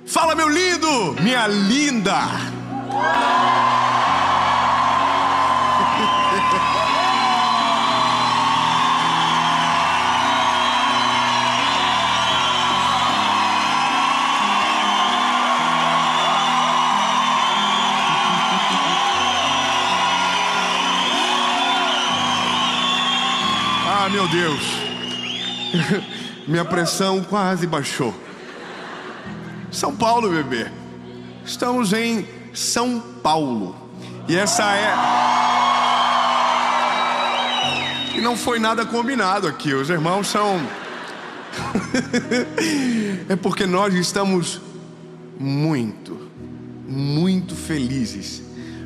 Fala, meu lindo, minha linda. Ah, meu Deus. Minha pressão quase baixou. São Paulo, bebê. Estamos em São Paulo. E essa é... E não foi nada combinado aqui. Os irmãos são... É porque nós estamos muito felizes.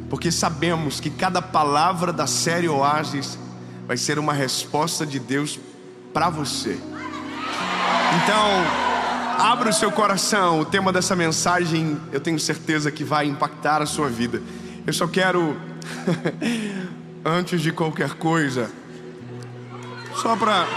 Porque sabemos que cada palavra da série Oásis vai ser uma resposta de Deus para você. Então, abra o seu coração. O tema dessa mensagem, eu tenho certeza que vai impactar a sua vida. Eu só quero, antes de qualquer coisa, só para...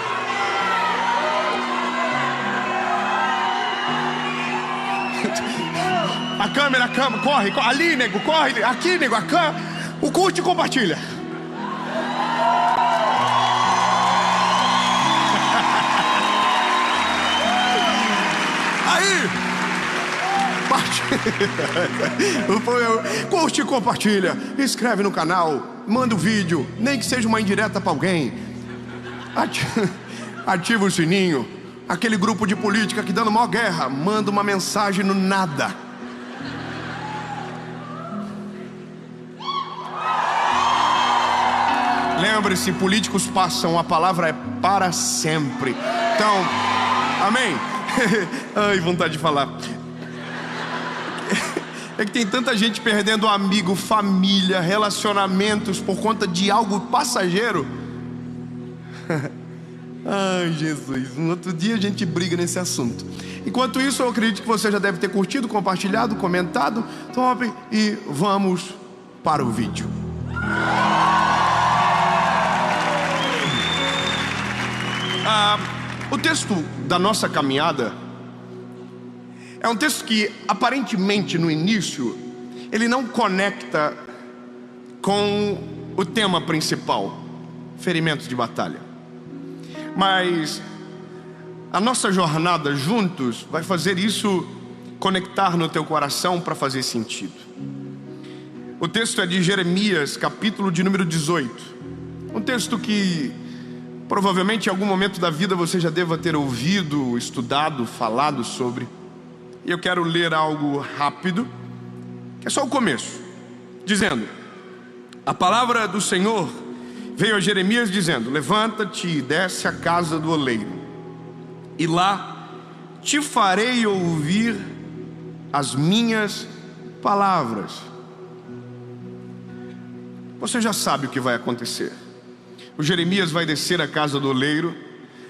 A câmera, corre, ali, nego, corre, aqui, nego, a câmera, o curte e compartilha. Aí, curte e compartilha, inscreve no canal, manda o vídeo, nem que seja uma indireta para alguém, ativa o sininho. Aquele grupo de política que dando maior guerra, manda uma mensagem no nada. Lembre-se, políticos passam, a palavra é para sempre. Então, amém? Ai, vontade de falar. É que tem tanta gente perdendo amigo, família, relacionamentos por conta de algo passageiro. Ai, Jesus, um outro dia a gente briga nesse assunto. Enquanto isso, eu acredito que você já deve ter curtido, compartilhado, comentado. Top, e vamos para o vídeo. O texto da nossa caminhada é um texto que aparentemente no início ele não conecta com o tema principal, ferimentos de batalha. Mas a nossa jornada juntos vai fazer isso conectar no teu coração para fazer sentido. O texto é de Jeremias, capítulo de número 18. Um texto que provavelmente em algum momento da vida você já deva ter ouvido, estudado, falado sobre. E eu quero ler algo rápido, que é só o começo, dizendo: a palavra do Senhor veio a Jeremias dizendo: levanta-te e desce à casa do oleiro, e lá te farei ouvir as minhas palavras. Você já sabe o que vai acontecer. O Jeremias vai descer à casa do oleiro,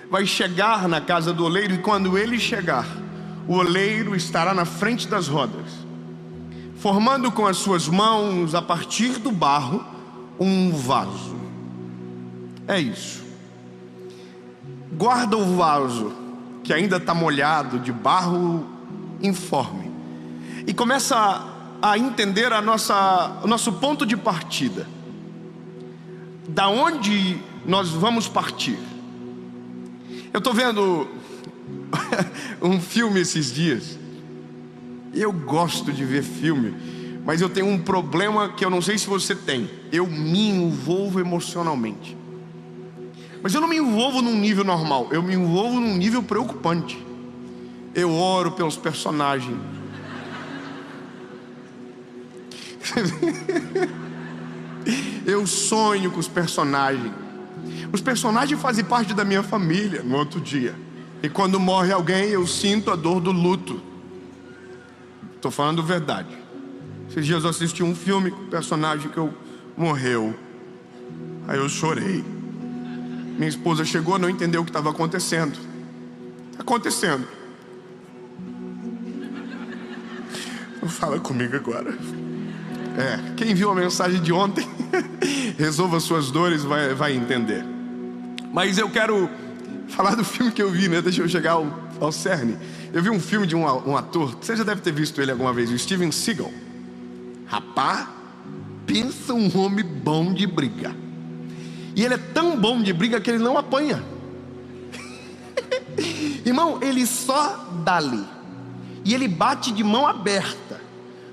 vai chegar na casa do oleiro, e quando ele chegar, o oleiro estará na frente das rodas, formando com as suas mãos, a partir do barro, um vaso. É isso. Guarda o vaso, que ainda está molhado, de barro informe, e começa a entender o nosso ponto de partida. Da onde nós vamos partir? Eu estou vendo um filme esses dias. Eu gosto de ver filme, mas eu tenho um problema que eu não sei se você tem. Eu me envolvo emocionalmente. Mas eu não me envolvo num nível normal, eu me envolvo num nível preocupante. Eu oro pelos personagens. Eu sonho com os personagens. Os personagens fazem parte da minha família no outro dia. E quando morre alguém, eu sinto a dor do luto. Estou falando verdade. Esses dias eu assisti um filme com o personagem que morreu. Aí eu chorei. Minha esposa chegou, não entendeu o que estava acontecendo. Acontecendo. Fala comigo agora. Quem viu a mensagem de ontem, resolva suas dores, vai entender. Mas eu quero falar do filme que eu vi, né? Deixa eu chegar ao cerne. Eu vi um filme de um ator, você já deve ter visto ele alguma vez, o Steven Seagal. Rapaz, pensa um homem bom de briga. E ele é tão bom de briga que ele não apanha. Irmão, ele só dá ali. E ele bate de mão aberta.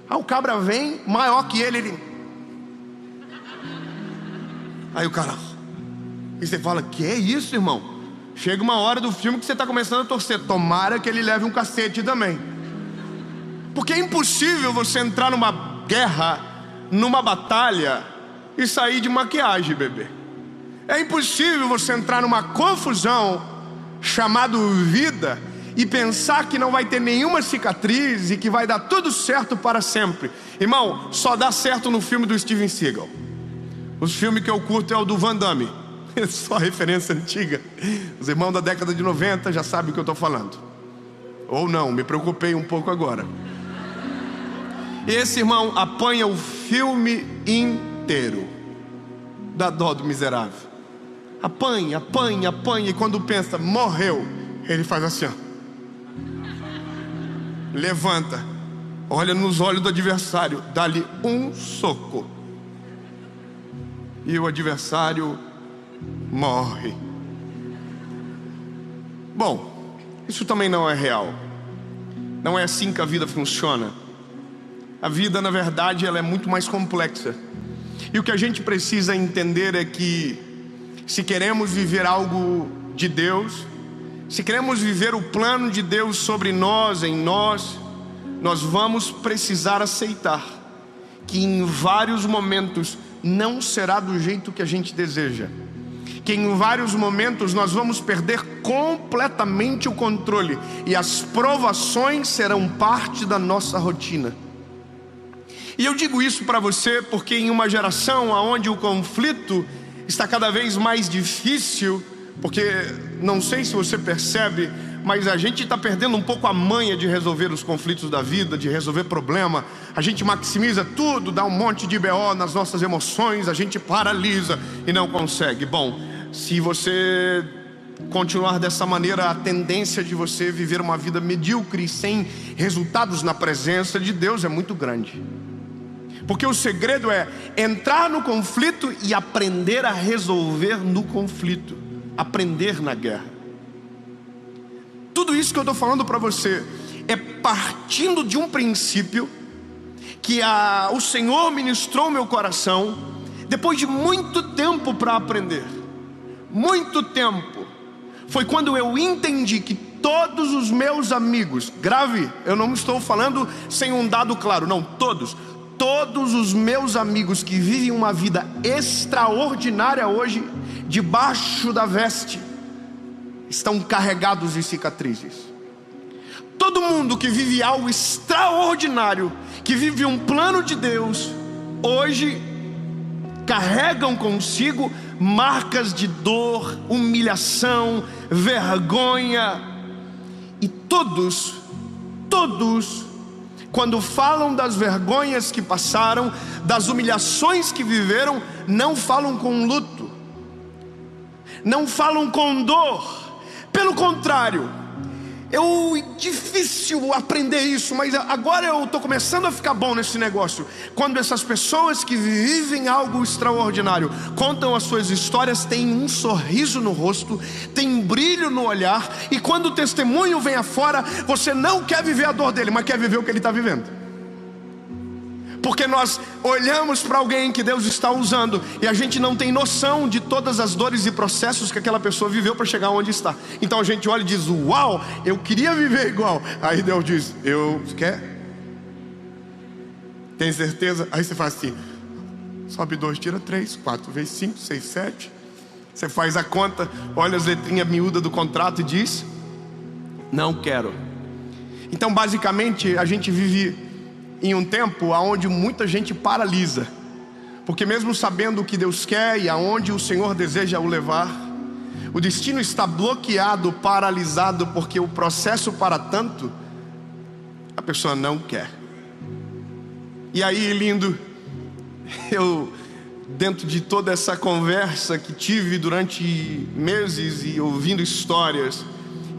Aí o cabra vem, maior que ele... Aí o cara... E você fala, que é isso, irmão? Chega uma hora do filme que você está começando a torcer. Tomara que ele leve um cacete também. Porque é impossível você entrar numa guerra, numa batalha, e sair de maquiagem, bebê. É impossível você entrar numa confusão chamado vida e pensar que não vai ter nenhuma cicatriz e que vai dar tudo certo para sempre. Irmão, só dá certo no filme do Steven Seagal. Os filmes que eu curto é o do Van Damme. Só referência antiga. Os irmãos da década de 90 já sabem o que eu estou falando. Ou não, me preocupei um pouco agora. Esse irmão apanha o filme inteiro. Dá dó do miserável. Apanha, apanha, apanha. E quando pensa, morreu, ele faz assim, ó. Levanta, olha nos olhos do adversário, dá-lhe um soco. E o adversário morre. Bom, isso também não é real. Não é assim que a vida funciona. A vida, na verdade, ela é muito mais complexa. E o que a gente precisa entender é que, se queremos viver algo de Deus, se queremos viver o plano de Deus sobre nós, em nós, nós vamos precisar aceitar que em vários momentos não será do jeito que a gente deseja. Que em vários momentos nós vamos perder completamente o controle. E as provações serão parte da nossa rotina. E eu digo isso para você porque em uma geração onde o conflito está cada vez mais difícil, porque não sei se você percebe, mas a gente está perdendo um pouco a manha de resolver os conflitos da vida, de resolver problema. A gente maximiza tudo, dá um monte de BO nas nossas emoções, a gente paralisa e não consegue. Bom, se você continuar dessa maneira, a tendência de você viver uma vida medíocre sem resultados na presença de Deus é muito grande. Porque o segredo é entrar no conflito e aprender a resolver no conflito. Aprender na guerra. Tudo isso que eu estou falando para você é partindo de um princípio que o Senhor ministrou no meu coração depois de muito tempo para aprender. Muito tempo. Foi quando eu entendi que todos os meus amigos, grave, eu não estou falando sem um dado claro, não, todos os meus amigos que vivem uma vida extraordinária hoje, debaixo da veste, estão carregados de cicatrizes. Todo mundo que vive algo extraordinário, que vive um plano de Deus, hoje carregam consigo marcas de dor, humilhação, vergonha. E todos, quando falam das vergonhas que passaram, das humilhações que viveram, não falam com luto, não falam com dor. Pelo contrário, é difícil aprender isso, mas agora eu estou começando a ficar bom nesse negócio. Quando essas pessoas que vivem algo extraordinário contam as suas histórias, tem um sorriso no rosto, tem um brilho no olhar, e quando o testemunho vem afora, você não quer viver a dor dele, mas quer viver o que ele está vivendo. Porque nós olhamos para alguém que Deus está usando e a gente não tem noção de todas as dores e processos que aquela pessoa viveu para chegar onde está. Então a gente olha e diz, uau, eu queria viver igual. Aí Deus diz, quer? Tem certeza? Aí você faz assim, sobe 2, tira 3, 4 vezes 5, 6, 7. Você faz a conta, olha as letrinhas miúdas do contrato e diz, não quero. Então basicamente a gente vive em um tempo onde muita gente paralisa, porque mesmo sabendo o que Deus quer e aonde o Senhor deseja o levar, o destino está bloqueado, paralisado, porque o processo para tanto, a pessoa não quer. E aí, lindo, eu, dentro de toda essa conversa que tive durante meses e ouvindo histórias,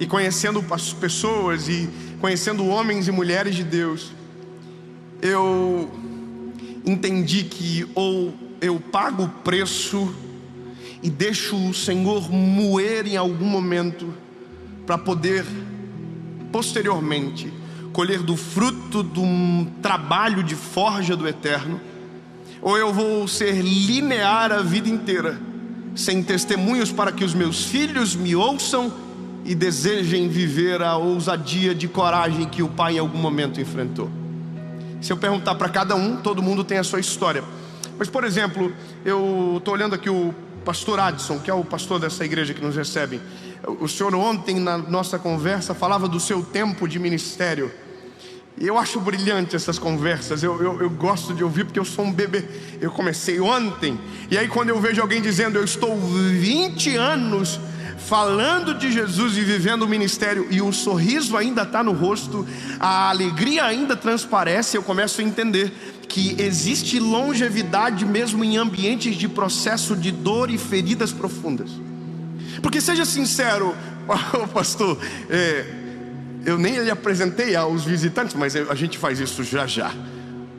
e conhecendo as pessoas e conhecendo homens e mulheres de Deus, eu entendi que ou eu pago o preço e deixo o Senhor moer em algum momento para poder posteriormente colher do fruto de um trabalho de forja do eterno, ou eu vou ser linear a vida inteira, sem testemunhos para que os meus filhos me ouçam e desejem viver a ousadia de coragem que o pai em algum momento enfrentou. Se eu perguntar para cada um, todo mundo tem a sua história. Mas, por exemplo, eu estou olhando aqui o pastor Adson, que é o pastor dessa igreja que nos recebe. O senhor ontem na nossa conversa falava do seu tempo de ministério. E eu acho brilhante essas conversas, eu gosto de ouvir porque eu sou um bebê. Eu comecei ontem, e aí quando eu vejo alguém dizendo: eu estou 20 anos falando de Jesus e vivendo o ministério, e o sorriso ainda está no rosto, a alegria ainda transparece, eu começo a entender que existe longevidade mesmo em ambientes de processo de dor e feridas profundas. Porque seja sincero, pastor, eu nem lhe apresentei aos visitantes, mas a gente faz isso já já.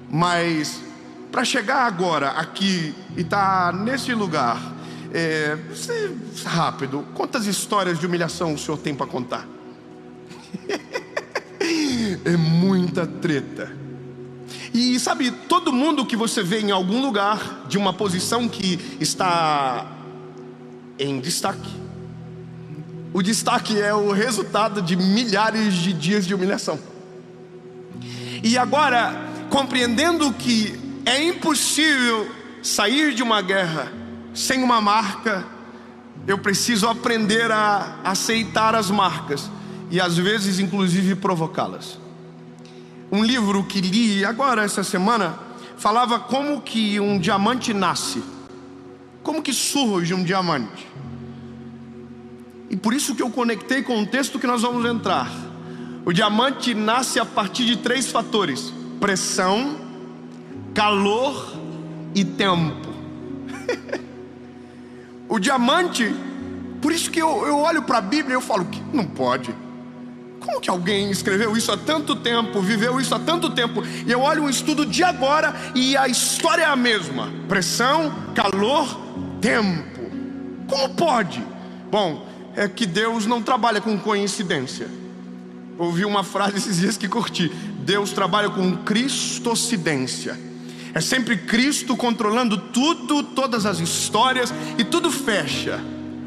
Mas para chegar agora aqui e estar nesse lugar, rápido, quantas histórias de humilhação o senhor tem para contar? É muita treta. E sabe, todo mundo que você vê em algum lugar de uma posição que está em destaque, o destaque é o resultado de milhares de dias de humilhação. E agora, compreendendo que é impossível sair de uma guerra sem uma marca, eu preciso aprender a aceitar as marcas e às vezes inclusive provocá-las. Um livro que li agora essa semana falava como que um diamante nasce, como que surge um diamante. E por isso que eu conectei com o texto que nós vamos entrar. O diamante nasce a partir de 3 fatores: pressão, calor e tempo. O diamante, por isso que eu olho para a Bíblia e eu falo que não pode. Como que alguém escreveu isso há tanto tempo, viveu isso há tanto tempo? E eu olho um estudo de agora e a história é a mesma: pressão, calor, tempo. Como pode? Bom, é que Deus não trabalha com coincidência. Ouvi uma frase esses dias que curti: Deus trabalha com cristocidência. É sempre Cristo controlando tudo, todas as histórias, e tudo fecha.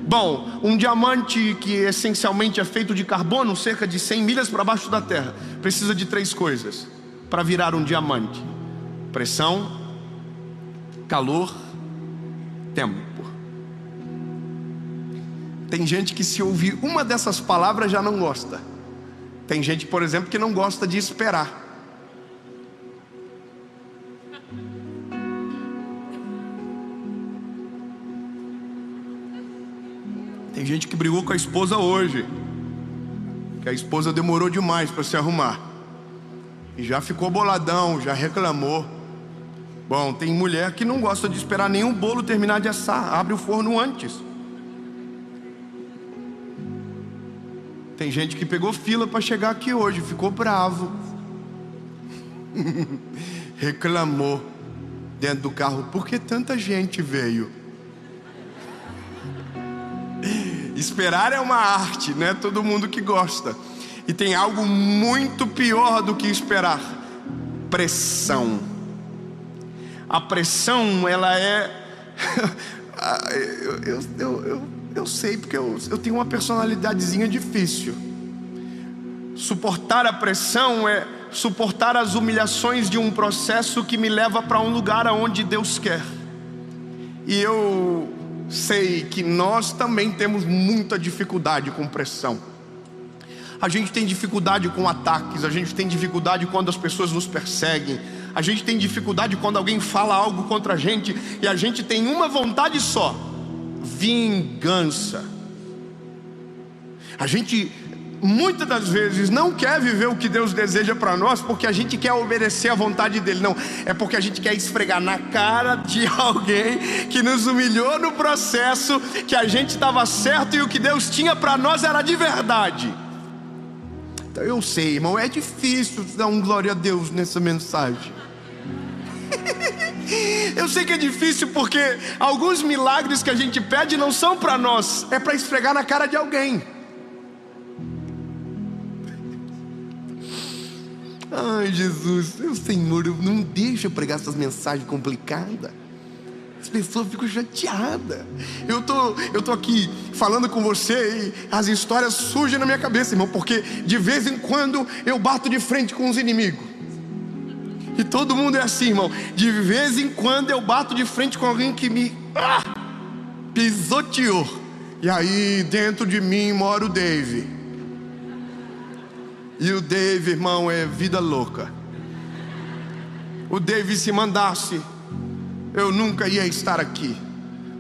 Bom, um diamante que essencialmente é feito de carbono, cerca de 100 milhas para baixo da terra, precisa de 3 coisas para virar um diamante: pressão, calor, tempo. Tem gente que se ouvir uma dessas palavras já não gosta. Tem gente, por exemplo, que não gosta de esperar. Tem gente que brigou com a esposa hoje, que a esposa demorou demais para se arrumar, e já ficou boladão, já reclamou. Bom, tem mulher que não gosta de esperar nenhum bolo terminar de assar, abre o forno antes. Tem gente que pegou fila para chegar aqui hoje, ficou bravo, reclamou dentro do carro: por que tanta gente veio? Esperar é uma arte, não é todo mundo que gosta. E tem algo muito pior do que esperar: pressão. A pressão, ela é eu sei, porque eu tenho uma personalidadezinha difícil. Suportar a pressão é suportar as humilhações de um processo que me leva para um lugar aonde Deus quer. E eu sei que nós também temos muita dificuldade com pressão. A gente tem dificuldade com ataques, a gente tem dificuldade quando as pessoas nos perseguem, a gente tem dificuldade quando alguém fala algo contra a gente, e a gente tem uma vontade só: vingança. A gente muitas das vezes não quer viver o que Deus deseja para nós porque a gente quer obedecer à vontade dele. Não, é porque a gente quer esfregar na cara de alguém que nos humilhou no processo, que a gente estava certo e o que Deus tinha para nós era de verdade. Eu sei, irmão, é difícil dar um glória a Deus nessa mensagem. Eu sei que é difícil porque alguns milagres que a gente pede não são para nós, é para esfregar na cara de alguém. Ai, Jesus, meu Senhor, não deixa eu pregar essas mensagens complicadas. As pessoas ficam chateadas. Eu tô aqui falando com você e as histórias surgem na minha cabeça, irmão, porque de vez em quando eu bato de frente com os inimigos. E todo mundo é assim, irmão. De vez em quando eu bato de frente com alguém que me pisoteou. E aí dentro de mim mora o Dave. E o Dave, irmão, é vida louca. O Dave, se mandasse, eu nunca ia estar aqui.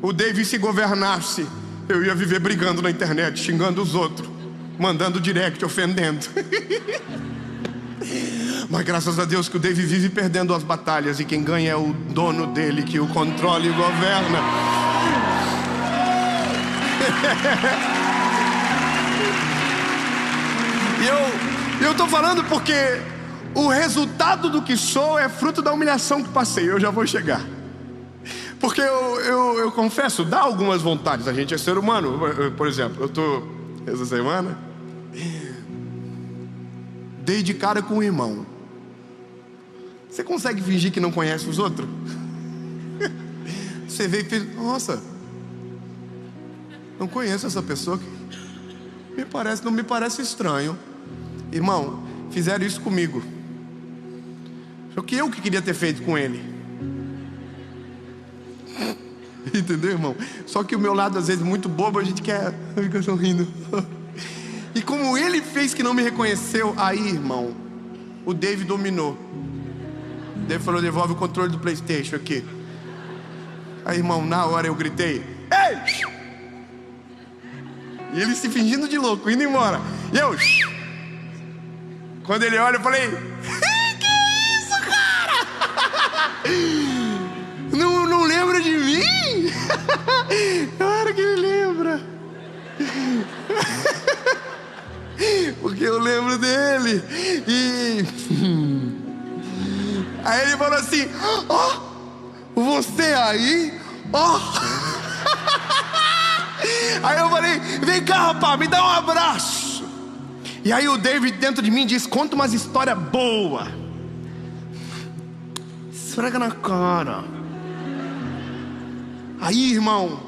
O Dave, se governasse, eu ia viver brigando na internet, xingando os outros, mandando direct, ofendendo. Mas graças a Deus que o Dave vive perdendo as batalhas, e quem ganha é o dono dele, que o controla e governa. E eu tô falando porque o resultado do que sou é fruto da humilhação que passei. Eu já vou chegar. Porque eu confesso, dá algumas vontades. A gente é ser humano. Por exemplo, eu tô essa semana dei de cara com um irmão. Você consegue fingir que não conhece os outros? Você veio e fez: nossa, não conheço essa pessoa. Não me parece estranho. Irmão, fizeram isso comigo. Só que eu que queria ter feito com ele. Entendeu, irmão? Só que o meu lado, às vezes, muito bobo, a gente quer ficar sorrindo. E como ele fez que não me reconheceu, aí, irmão, o Dave dominou. O Dave falou: devolve o controle do PlayStation aqui. Aí, irmão, na hora eu gritei: ei! E ele se fingindo de louco, indo embora. E eu... Quando ele olha, eu falei: que isso, cara? Não lembra de mim? Claro que ele lembra. Porque eu lembro dele. E aí ele falou assim: ó, você aí? Ó. Aí eu falei: vem cá, rapaz, me dá um abraço. E aí o David dentro de mim diz: conta umas histórias boas. Esfrega na cara. Aí, irmão,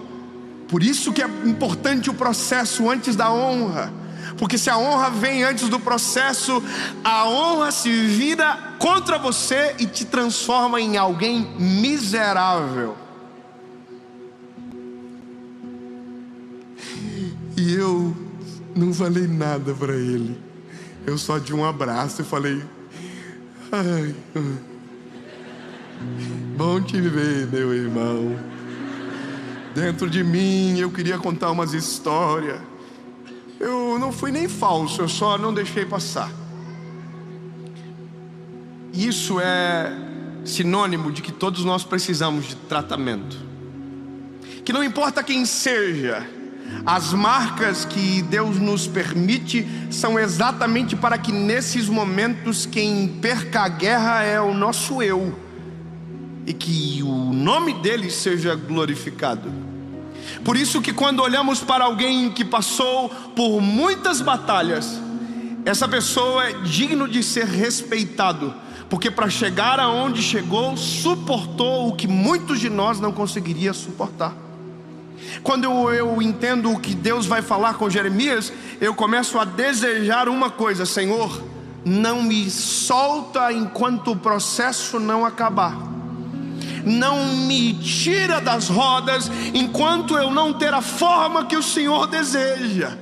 por isso que é importante o processo antes da honra. Porque se a honra vem antes do processo, a honra se vira contra você e te transforma em alguém miserável. E eu não falei nada para ele. Eu só dei um abraço e falei: ai, bom te ver, meu irmão. Dentro de mim eu queria contar umas histórias. Eu não fui nem falso, eu só não deixei passar. Isso é sinônimo de que todos nós precisamos de tratamento. Que não importa quem seja, as marcas que Deus nos permite são exatamente para que nesses momentos quem perca a guerra é o nosso eu, e que o nome dele seja glorificado. Por isso que quando olhamos para alguém que passou por muitas batalhas, essa pessoa é digno de ser respeitado, porque para chegar aonde chegou, suportou o que muitos de nós não conseguiriam suportar. Quando eu entendo o que Deus vai falar com Jeremias, eu começo a desejar uma coisa: Senhor, não me solta enquanto o processo não acabar. Não me tira das rodas enquanto eu não ter a forma que o Senhor deseja.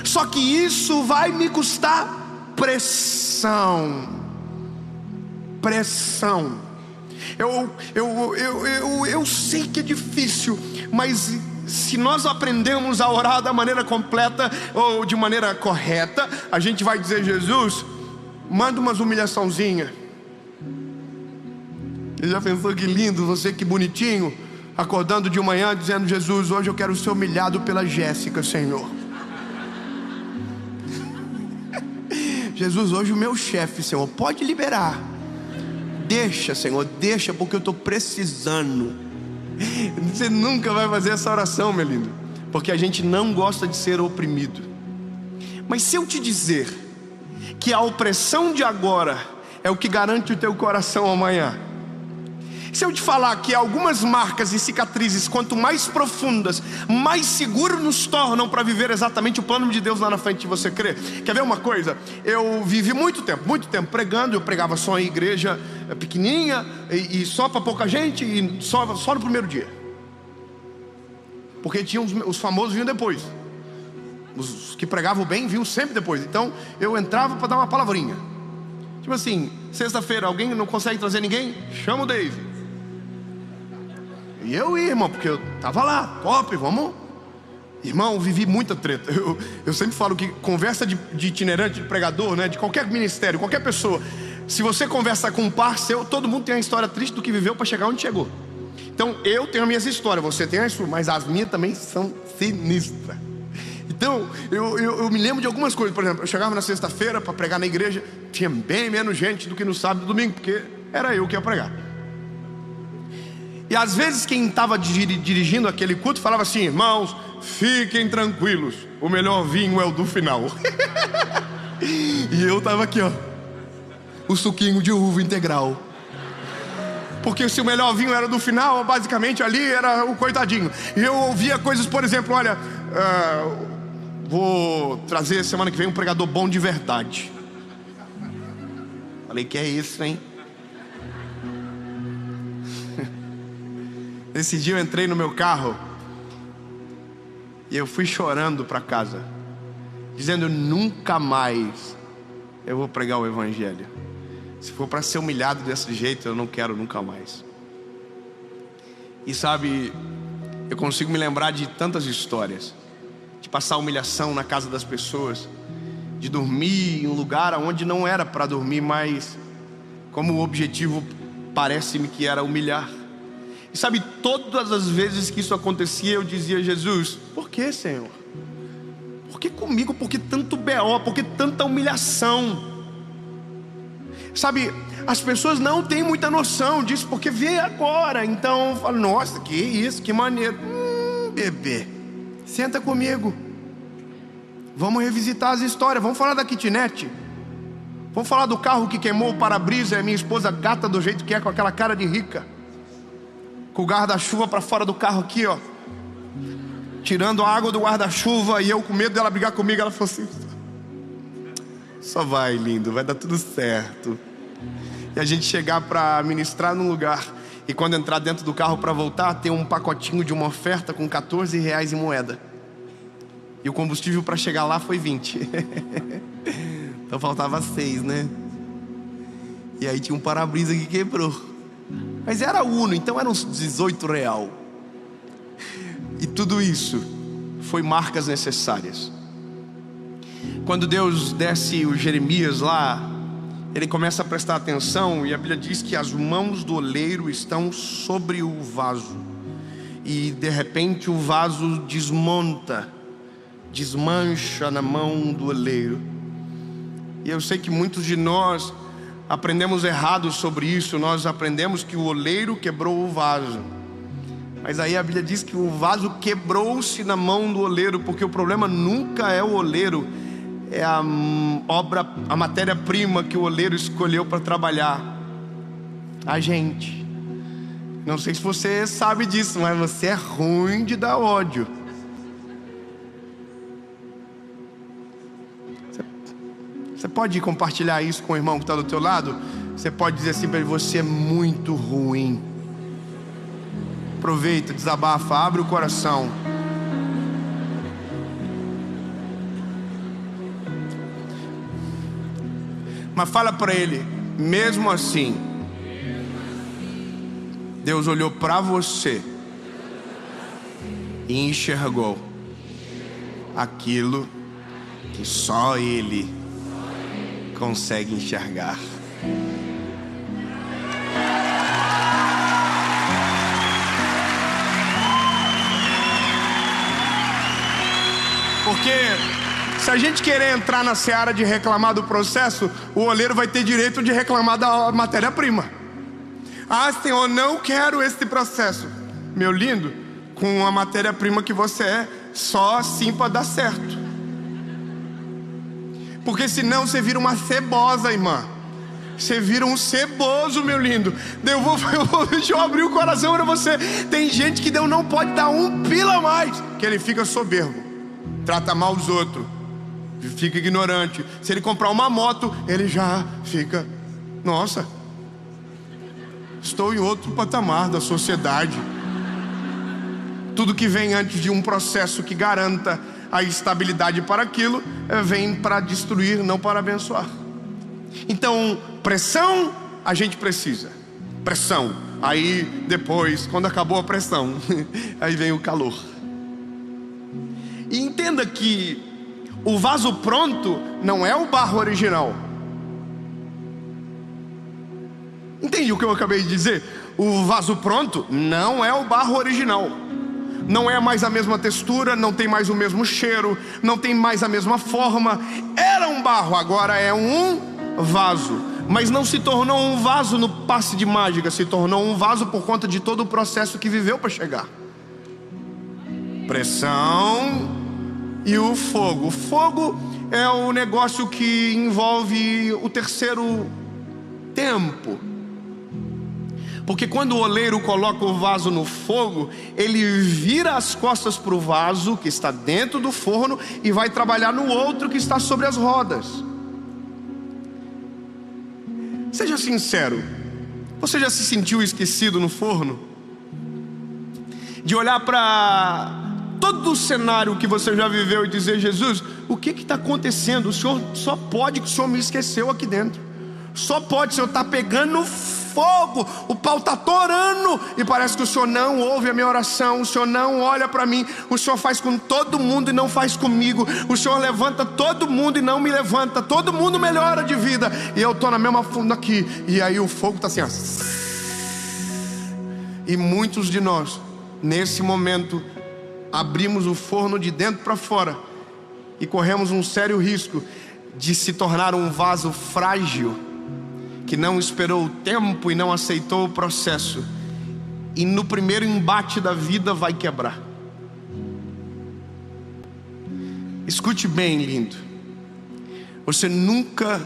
Só que isso vai me custar pressão. Pressão. Eu sei que é difícil, mas se nós aprendemos a orar da maneira completa ou de maneira correta, a gente vai dizer: Jesus, manda umas humilhaçãozinhas. Você já pensou que lindo, você que bonitinho, acordando de manhã dizendo: Jesus, hoje eu quero ser humilhado pela Jéssica, Senhor. Jesus, hoje o meu chefe, Senhor, pode liberar. Deixa, Senhor, deixa, porque eu estou precisando. Você nunca vai fazer essa oração, meu lindo, porque a gente não gosta de ser oprimido. Mas se eu te dizer que a opressão de agora é o que garante o teu coração amanhã, se eu te falar que algumas marcas e cicatrizes, quanto mais profundas, mais seguros nos tornam para viver exatamente o plano de Deus lá na frente de você crer. Quer ver uma coisa? Eu vivi muito tempo pregando. Eu pregava só em igreja pequenininha e só para pouca gente, e só no primeiro dia, porque tinha os famosos vinham depois. Os que pregavam bem vinham sempre depois. Então eu entrava para dar uma palavrinha, tipo assim, sexta-feira alguém não consegue trazer ninguém? Chama o Dave. E eu ia, irmão, porque eu tava lá, top, vamos. Irmão, eu vivi muita treta. Eu sempre falo que conversa de itinerante, de pregador, né, de qualquer ministério, qualquer pessoa, se você conversa com um par seu, todo mundo tem uma história triste do que viveu para chegar onde chegou. Então eu tenho as minhas histórias, você tem as suas, mas as minhas também são sinistras. Então eu me lembro de algumas coisas. Por exemplo, eu chegava na sexta-feira para pregar na igreja, tinha bem menos gente do que no sábado e domingo, porque era eu que ia pregar. E às vezes quem estava dirigindo aquele culto falava assim: irmãos, fiquem tranquilos, o melhor vinho é o do final. E eu estava aqui, ó, o suquinho de uva integral, porque se o melhor vinho era do final, basicamente ali era o coitadinho. E eu ouvia coisas, por exemplo, olha, vou trazer semana que vem um pregador bom de verdade. Falei, que é isso, hein? Esse dia eu entrei no meu carro e eu fui chorando para casa, dizendo: nunca mais eu vou pregar o evangelho. Se for para ser humilhado desse jeito, eu não quero nunca mais. E sabe, eu consigo me lembrar de tantas histórias, de passar humilhação na casa das pessoas, de dormir em um lugar onde não era para dormir, mas como o objetivo parece-me que era humilhar. E sabe, todas as vezes que isso acontecia, eu dizia: Jesus, por que, Senhor? Por que comigo? Por que tanto BO? Por que tanta humilhação? Sabe, as pessoas não têm muita noção disso, porque vê agora. Então eu falo: nossa, que isso, que maneiro. Bebê, senta comigo, vamos revisitar as histórias. Vamos falar da kitnet. Vamos falar do carro que queimou o para-brisa e a minha esposa gata do jeito que é, com aquela cara de rica, com o guarda-chuva para fora do carro aqui, ó, tirando a água do guarda-chuva, e eu com medo dela brigar comigo. Ela falou assim: só vai, lindo, vai dar tudo certo. E a gente chegar para ministrar num lugar, e quando entrar dentro do carro para voltar, tem um pacotinho de uma oferta com R$14 em moeda, e o combustível para chegar lá foi 20. Então faltava 6, né? E aí tinha um para-brisa que quebrou, mas era Uno, então era uns R$18. E tudo isso foi marcas necessárias. Quando Deus desce o Jeremias lá, ele começa a prestar atenção, e a Bíblia diz que as mãos do oleiro estão sobre o vaso, e de repente o vaso desmancha na mão do oleiro. E eu sei que muitos de nós aprendemos errado sobre isso. Nós aprendemos que o oleiro quebrou o vaso, mas aí a Bíblia diz que o vaso quebrou-se na mão do oleiro, porque o problema nunca é o oleiro, é a matéria-prima que o oleiro escolheu para trabalhar. A gente, não sei se você sabe disso, mas você é ruim de dar ódio. Você pode compartilhar isso com o irmão que está do teu lado? Você pode dizer assim para ele: você é muito ruim. Aproveita, desabafa, abre o coração. Mas fala para ele: mesmo assim, Deus olhou para você e enxergou aquilo que só Ele consegue enxergar. Porque Se a gente querer entrar na seara de reclamar do processo, o oleiro vai ter direito de reclamar da matéria-prima. Ah, Senhor, não quero esse processo. Meu lindo, com a matéria-prima que você é, só assim para dar certo. Porque senão você vira uma cebosa, irmã. Você vira um ceboso, meu lindo. Deixa eu abrir o coração para você. Tem gente que Deus não pode dar um pila a mais, que ele fica soberbo, trata mal os outros, fica ignorante. Se ele comprar uma moto, ele já fica: nossa, estou em outro patamar da sociedade. Tudo que vem antes de um processo que garanta a estabilidade para aquilo, vem para destruir, não para abençoar. Então, pressão a gente precisa. Pressão. Aí depois, quando acabou a pressão, aí vem o calor. E entenda que o vaso pronto não é o barro original. Entende o que eu acabei de dizer? O vaso pronto não é o barro original. Não é mais a mesma textura, não tem mais o mesmo cheiro, não tem mais a mesma forma. Era um barro, agora é um vaso. Mas não se tornou um vaso no passe de mágica, se tornou um vaso por conta de todo o processo que viveu para chegar. Pressão e o fogo. O fogo é o negócio que envolve o terceiro tempo. Porque quando o oleiro coloca o vaso no fogo, ele vira as costas para o vaso que está dentro do forno e vai trabalhar no outro que está sobre as rodas. Seja sincero, você já se sentiu esquecido no forno? De olhar para todo o cenário que você já viveu e dizer: Jesus, o que está acontecendo? O Senhor só pode que o Senhor me esqueceu aqui dentro. Só pode, o Senhor está pegando fogo, o pau está torando, e parece que o Senhor não ouve a minha oração, o Senhor não olha para mim, o Senhor faz com todo mundo e não faz comigo, o Senhor levanta todo mundo e não me levanta, todo mundo melhora de vida, e eu estou na mesma funda aqui, e aí o fogo está assim, ó. E muitos de nós, nesse momento, abrimos o forno de dentro para fora, e corremos um sério risco de se tornar um vaso frágil, que não esperou o tempo e não aceitou o processo, e no primeiro embate da vida vai quebrar. Escute bem, lindo. Você nunca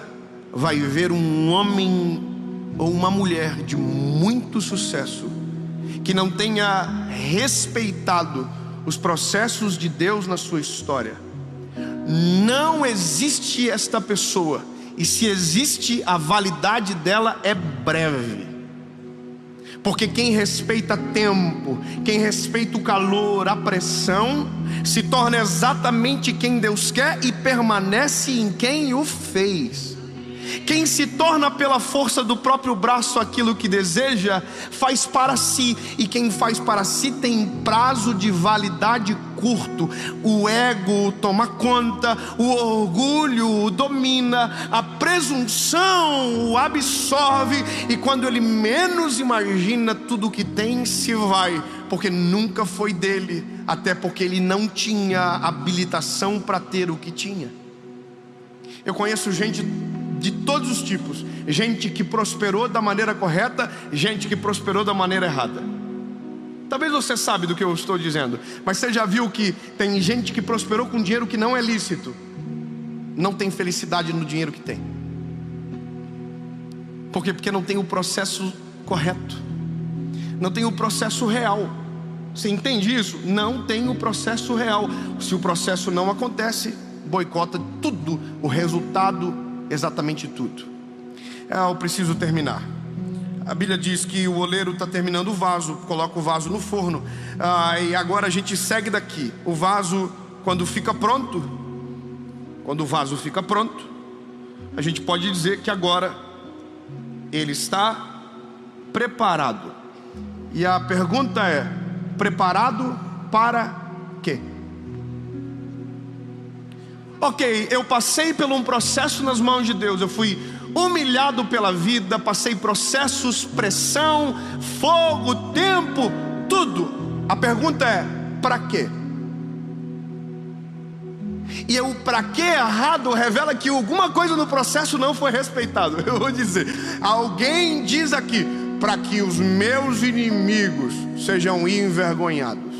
vai ver um homem ou uma mulher de muito sucesso que não tenha respeitado os processos de Deus na sua história. Não existe esta pessoa. E se existe, a validade dela é breve. Porque quem respeita tempo, quem respeita o calor, a pressão, se torna exatamente quem Deus quer e permanece em quem o fez. Quem se torna pela força do próprio braço aquilo que deseja, faz para si. E quem faz para si tem prazo de validade curto. O ego toma conta, o orgulho o domina, a presunção o absorve, e quando ele menos imagina, tudo que tem se vai, porque nunca foi dele, até porque ele não tinha habilitação para ter o que tinha. Eu conheço gente de todos os tipos, gente que prosperou da maneira correta, gente que prosperou da maneira errada. Talvez você sabe do que eu estou dizendo, mas você já viu que tem gente que prosperou com dinheiro que não é lícito, não tem felicidade no dinheiro que tem. Por quê? Porque não tem o processo correto, não tem o processo real. Você entende isso? Não tem o processo real. Se o processo não acontece, boicota tudo, o resultado, exatamente tudo. Eu preciso terminar. A Bíblia diz que o oleiro está terminando o vaso, coloca o vaso no forno, e agora a gente segue daqui. O vaso, quando fica pronto, quando o vaso fica pronto, a gente pode dizer que agora ele está preparado. E a pergunta é: preparado para quê? Ok, eu passei por um processo nas mãos de Deus, eu fui humilhado pela vida, passei processos, pressão, fogo, tempo, tudo. A pergunta é: para quê? E o para que errado revela que alguma coisa no processo não foi respeitado. Eu vou dizer, alguém diz aqui, para que os meus inimigos sejam envergonhados.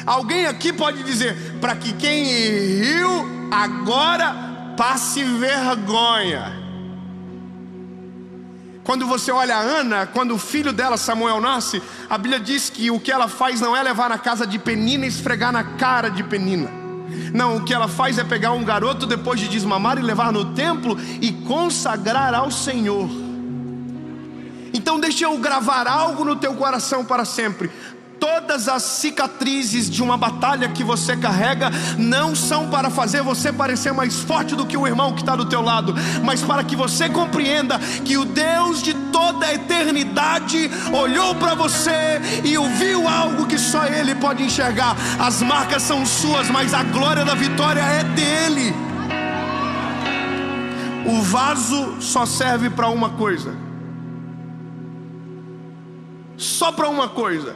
Alguém aqui pode dizer, para que quem riu agora passe vergonha. Quando você olha a Ana, quando o filho dela, Samuel, nasce, a Bíblia diz que o que ela faz não é levar na casa de Penina e esfregar na cara de Penina. Não, o que ela faz é pegar um garoto depois de desmamar e levar no templo e consagrar ao Senhor. Então deixa eu gravar algo no teu coração para sempre. Todas as cicatrizes de uma batalha que você carrega não são para fazer você parecer mais forte do que o irmão que está do teu lado, mas para que você compreenda que o Deus de toda a eternidade olhou para você e ouviu algo que só Ele pode enxergar. As marcas são suas, mas a glória da vitória é dele. O vaso só serve para uma coisa, só para uma coisa.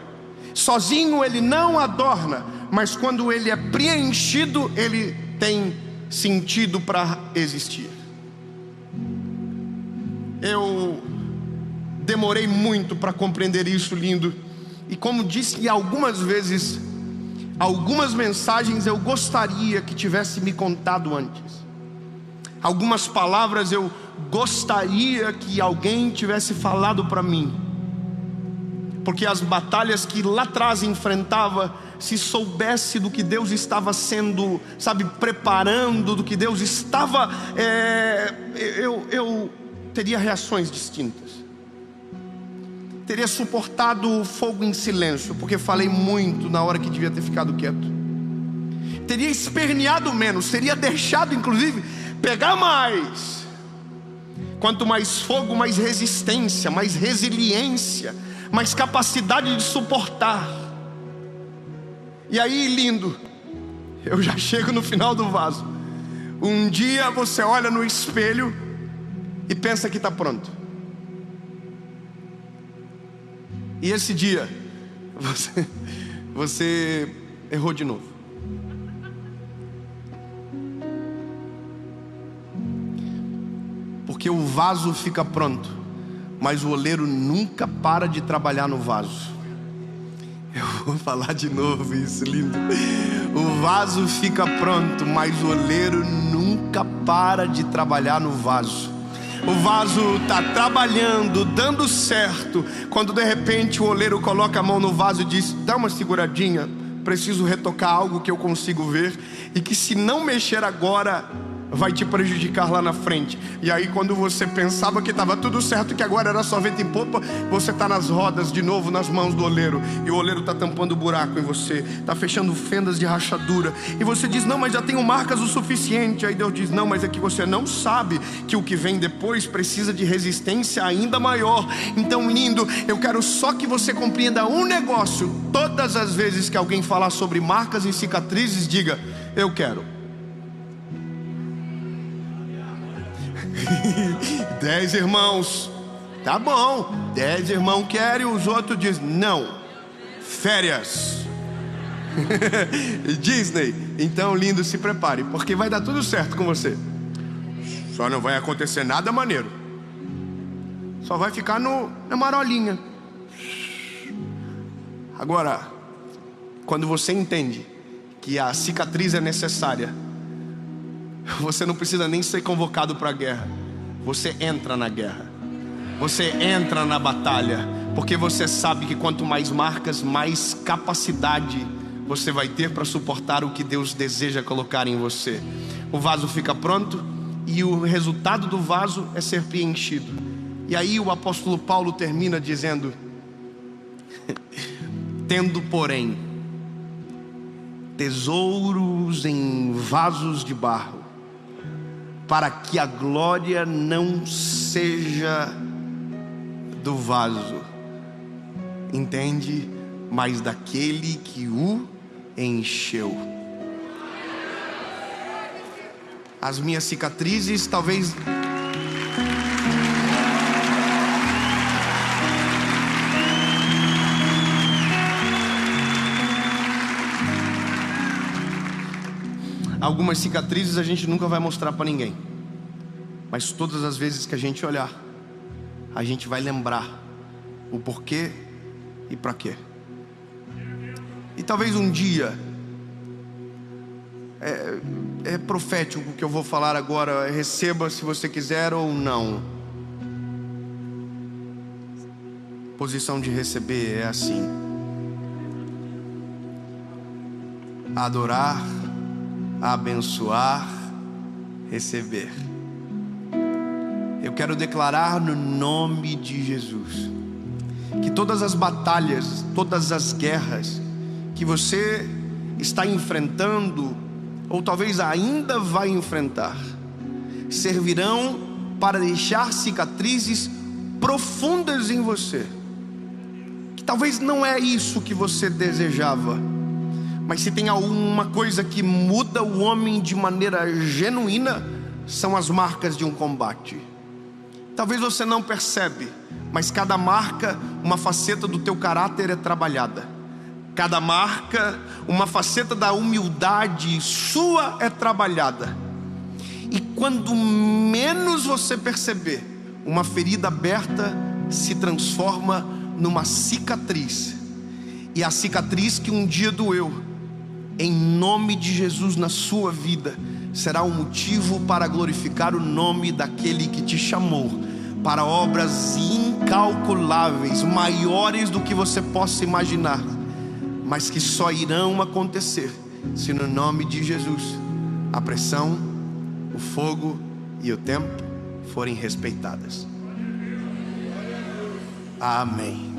Sozinho ele não adorna, mas quando ele é preenchido, ele tem sentido para existir. Eu demorei muito para compreender isso, lindo. E como disse algumas vezes, algumas mensagens eu gostaria que tivesse me contado antes. Algumas palavras eu gostaria que alguém tivesse falado para mim. Porque as batalhas que lá atrás enfrentava, se soubesse do que Deus estava sendo, preparando, do que Deus estava, eu teria reações distintas. Teria suportado o fogo em silêncio, porque falei muito na hora que devia ter ficado quieto. Teria esperneado menos, teria deixado inclusive pegar mais. Quanto mais fogo, mais resistência, mais resiliência, mais capacidade de suportar. E aí, lindo, eu já chego no final do vaso. Um dia você olha no espelho e pensa que está pronto. E esse dia você errou de novo. Porque o vaso fica pronto, mas o oleiro nunca para de trabalhar no vaso. Eu vou falar de novo isso, lindo. O vaso fica pronto, mas o oleiro nunca para de trabalhar no vaso. O vaso está trabalhando, dando certo, quando de repente o oleiro coloca a mão no vaso e diz, dá uma seguradinha, preciso retocar algo que eu consigo ver, e que se não mexer agora, vai te prejudicar lá na frente. E aí quando você pensava que estava tudo certo, que agora era só vento em popa, você está nas rodas de novo, nas mãos do oleiro. E o oleiro está tampando buraco em você, está fechando fendas de rachadura. E você diz, não, mas já tenho marcas o suficiente. Aí Deus diz, não, mas é que você não sabe que o que vem depois precisa de resistência ainda maior. Então, lindo, eu quero só que você compreenda um negócio. Todas as vezes que alguém falar sobre marcas e cicatrizes, diga, eu quero. 10 irmãos, tá bom, 10 irmãos querem, os outros dizem, não, férias. Disney, então lindo, se prepare, porque vai dar tudo certo com você. Só não vai acontecer nada maneiro, só vai ficar na marolinha. Agora, quando você entende que a cicatriz é necessária, você não precisa nem ser convocado para a guerra. Você entra na guerra, você entra na batalha, porque você sabe que quanto mais marcas, mais capacidade você vai ter para suportar o que Deus deseja colocar em você. O vaso fica pronto e o resultado do vaso é ser preenchido. E aí o apóstolo Paulo termina dizendo, tendo porém tesouros em vasos de barro, para que a glória não seja do vaso, entende? Mas daquele que o encheu. As minhas cicatrizes talvez Algumas cicatrizes a gente nunca vai mostrar para ninguém, mas todas as vezes que a gente olhar, a gente vai lembrar o porquê e para quê. E talvez um dia, é profético o que eu vou falar agora, receba se você quiser ou não. Posição de receber é assim: adorar, abençoar, receber. Eu quero declarar no nome de Jesus que todas as batalhas, todas as guerras que você está enfrentando, ou talvez ainda vai enfrentar, servirão para deixar cicatrizes profundas em você. Que talvez não é isso que você desejava, mas se tem alguma coisa que muda o homem de maneira genuína, são as marcas de um combate. Talvez você não percebe, mas cada marca, uma faceta do teu caráter é trabalhada. Cada marca, uma faceta da humildade sua é trabalhada. E quando menos você perceber, uma ferida aberta se transforma numa cicatriz. E a cicatriz que um dia doeu, em nome de Jesus na sua vida, será um motivo para glorificar o nome daquele que te chamou para obras incalculáveis, maiores do que você possa imaginar, mas que só irão acontecer se no nome de Jesus a pressão, o fogo e o tempo forem respeitadas. Amém.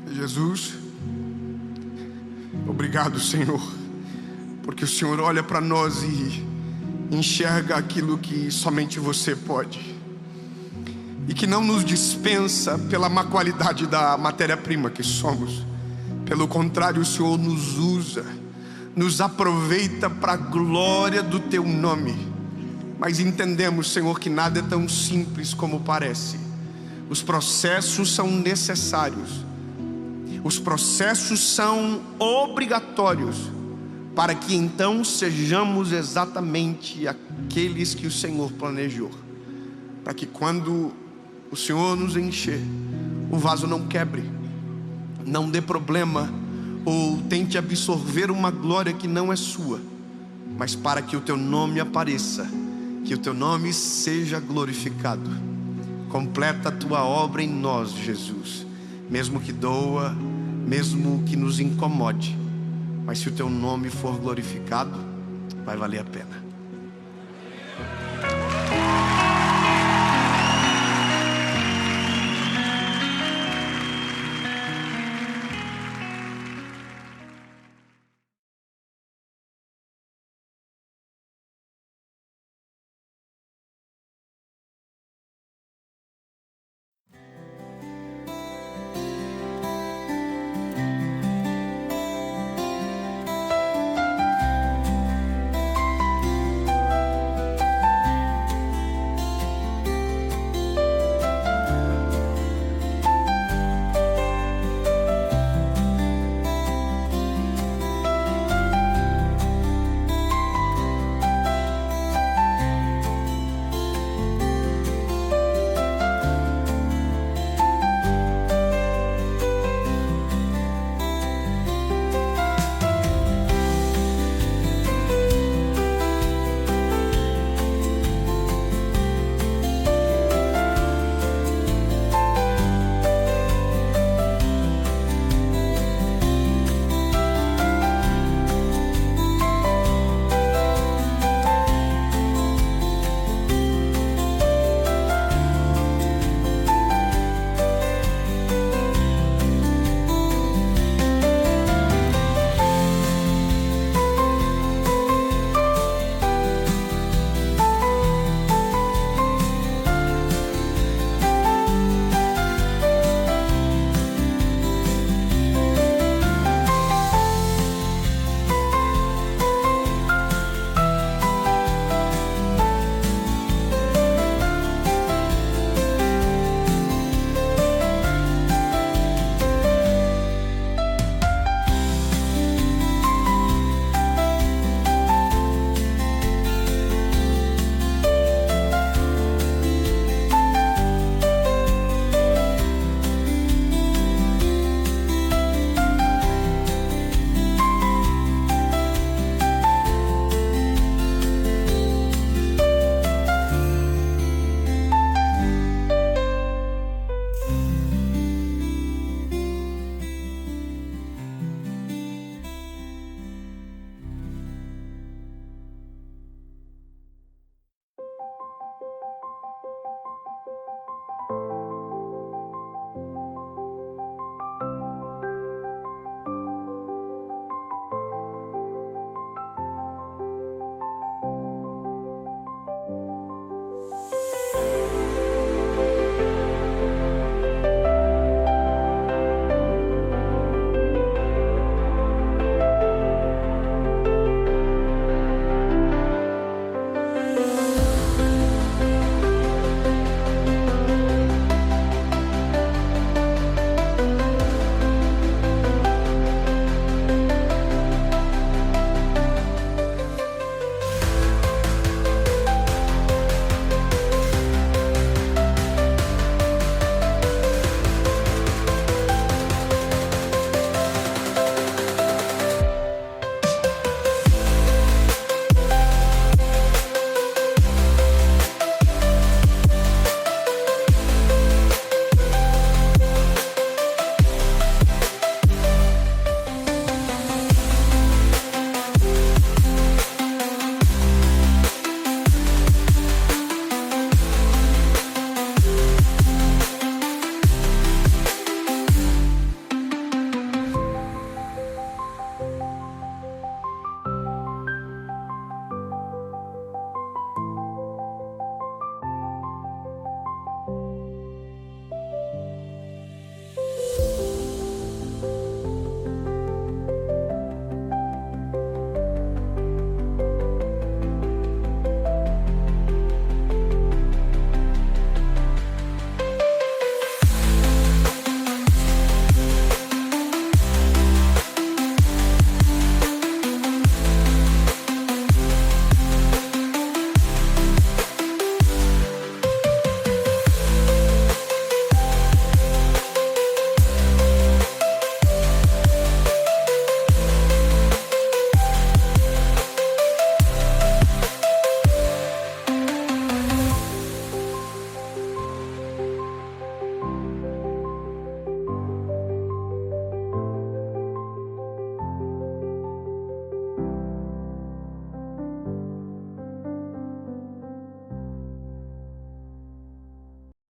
Jesus, obrigado, Senhor, porque o Senhor olha para nós e enxerga aquilo que somente você pode, e que não nos dispensa pela má qualidade da matéria-prima que somos. Pelo contrário, o Senhor nos usa, nos aproveita para a glória do teu nome. Mas entendemos, Senhor, que nada é tão simples como parece. Os processos são necessários. Os processos são obrigatórios para que então sejamos exatamente aqueles que o Senhor planejou. Para que quando o Senhor nos encher, o vaso não quebre, não dê problema, ou tente absorver uma glória que não é sua, mas para que o teu nome apareça, que o teu nome seja glorificado. Completa a tua obra em nós, Jesus, mesmo que doa, mesmo que nos incomode, mas se o teu nome for glorificado, vai valer a pena.